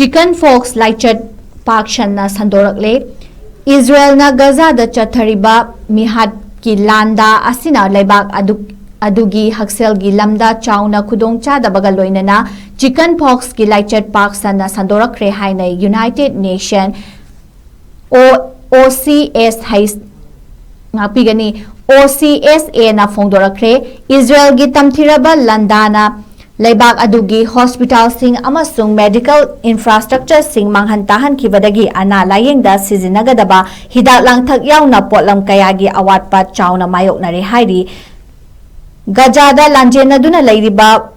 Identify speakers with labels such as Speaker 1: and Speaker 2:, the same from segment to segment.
Speaker 1: Chickenpox Laichat Pak Shanna Shandokrakre Israel na Gaza da chathariba mihat ki landa asina laibak adugi Huksel gi lamda chauna khudong chadabaga loinana Chickenpox ki Laichat Pak Shanna Shandokrakre haina United Nation OCS hais ngapigani OCSA na phongdorakre Israel gi tamthiraba landana Laibak adugi hospital sing amasung medical infrastructure sing manghantahan kibadagi ana layengda sizinagadaba hidak langthak yauna potlam kayagi awatpa chauna mayoknare hairi Gajada lanjenaduna lairiba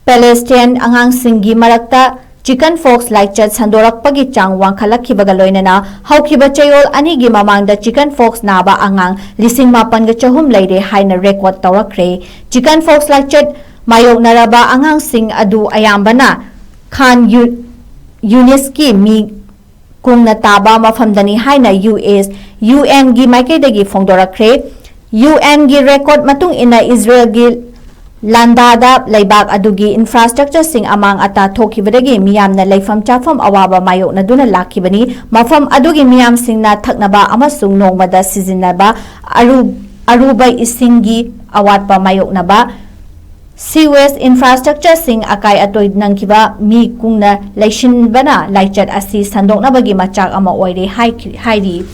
Speaker 1: Palestine angang singi marakta Chickenpox Laichat Shandokrakpagi chang wangkhalakhibaga loinana haukiba chayol anigi mamangda Chickenpox naba angang lising mapan ga chahum leire haina record tawrakre Chickenpox Laichat Mayok naraba angang sing adu ayambana Khan Uniski mi kung nataba mafamdani haina UN gi maikaydagi phongdorakre UN gi record matung ina Israel gi landada laibak adugi infrastructure sing amang ata thokibadagi miyamna leifam chafam awaba mayok na duna lakibani mafam adugi miyam sing na thaknaba amasung nongmada sizinaba arubai isingi awatpa mayok naba Sewage infrastructure sing akai atoy nangkiba mi kungna laishin bana Laichat asi sandoknabagi machak ama oire hairi